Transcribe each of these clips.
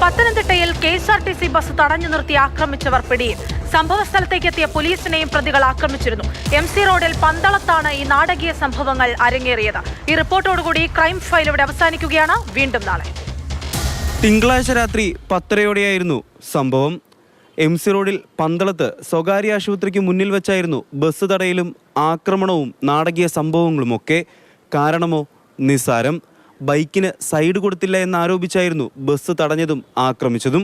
പത്തനംതിട്ടയിൽ KSRTC bus തടഞ്ഞു നിർത്തി ആക്രമിച്ചവർ പിടിയിൽ. സംഭവസ്ഥലത്തേക്ക് എത്തിയ പോലീസിനെയും പ്രതികൾ ആക്രമിച്ചിരുന്നു. MC റോഡിൽ പന്തളത്താണ് ഈ നാടകീയ സംഭവങ്ങൾ അരങ്ങേറിയത്. ഈ റിപ്പോർട്ടോടുകൂടി ക്രൈം ഫയൽ ഇവിടെ അവസാനിക്കുകയാണ്. വീണ്ടും നാളെ. തിങ്കളാഴ്ച രാത്രി 10:30യോടെയായിരുന്നു സംഭവം. MC റോഡിൽ പന്തളത്ത് സ്വകാര്യ ആശുപത്രിക്ക് മുന്നിൽ വെച്ചായിരുന്നു ബസ് തടയലും ആക്രമണവും നാടകീയ സംഭവങ്ങളുമൊക്കെ. കാരണമോ നിസ്സാരം. ബൈക്കിന് സൈഡ് കൊടുത്തില്ല എന്നാരോപിച്ചായിരുന്നു ബസ് തടഞ്ഞതും ആക്രമിച്ചതും.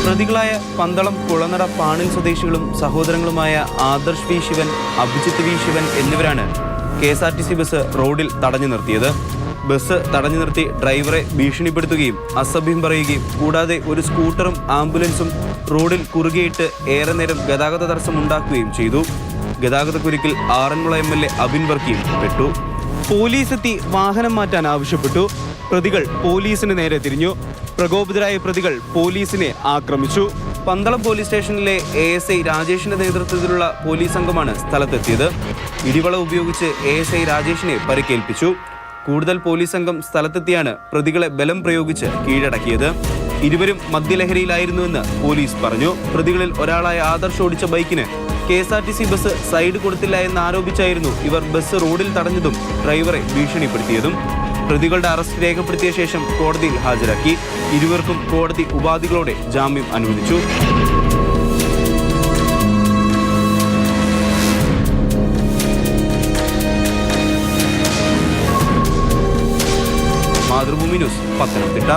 പ്രതികളായ പന്തളം കുളനട പാണിൽ സ്വദേശികളും സഹോദരങ്ങളുമായ ആദർശ് വി ശിവൻ, അഭിജിത്ത് വി ശിവൻ എന്നിവരാണ് KSRTC ബസ് റോഡിൽ തടഞ്ഞു നിർത്തിയത്. ബസ് തടഞ്ഞു നിർത്തി ഡ്രൈവറെ ഭീഷണിപ്പെടുത്തുകയും അസഭ്യം പറയുകയും കൂടാതെ ഒരു സ്കൂട്ടറും ആംബുലൻസും റോഡിൽ കുറുകെയിട്ട് ഏറെ നേരം ഗതാഗത തടസ്സം ഉണ്ടാക്കുകയും ചെയ്തു. ഗതാഗതക്കുരുക്കിൽ ആറന്മുള MLA അബിൻ വർക്കിയും പെട്ടു. പോലീസ് എത്തി വാഹനം മാറ്റാൻ ആവശ്യപ്പെട്ടു. പ്രതികൾ പോലീസിന് നേരെ തിരിഞ്ഞു. പ്രകോപിതരായ പ്രതികൾ പോലീസിനെ ആക്രമിച്ചു. പന്തളം പോലീസ് സ്റ്റേഷനിലെ ASI രാജേഷിന്റെ നേതൃത്വത്തിലുള്ള പോലീസ് സംഘമാണ് സ്ഥലത്തെത്തിയത്. ഇടിവള ഉപയോഗിച്ച് ASI രാജേഷിനെ പരിക്കേൽപ്പിച്ചു. കൂടുതൽ പോലീസ് സംഘം സ്ഥലത്തെത്തിയാണ് പ്രതികളെ ബലം പ്രയോഗിച്ച് കീഴടക്കിയത്. ഇരുവരും മദ്യലഹരിയിലായിരുന്നുവെന്ന് പോലീസ് പറഞ്ഞു. പ്രതികളിൽ ഒരാളായ ആദർശ് ഓടിച്ച ബൈക്കിന് KSRTC ബസ് സൈഡ് കൊടുത്തില്ല എന്നാരോപിച്ചായിരുന്നു ഇവർ ബസ് റോഡിൽ തടഞ്ഞതും ഡ്രൈവറെ ഭീഷണിപ്പെടുത്തിയതും. പ്രതികളുടെ അറസ്റ്റ് രേഖപ്പെടുത്തിയ ശേഷം കോടതിയിൽ ഹാജരാക്കി. ഇരുവർക്കും കോടതി ഉപാധികളോടെ ജാമ്യം അനുവദിച്ചു. മാതൃഭൂമി ന്യൂസ്, പത്തനംതിട്ട.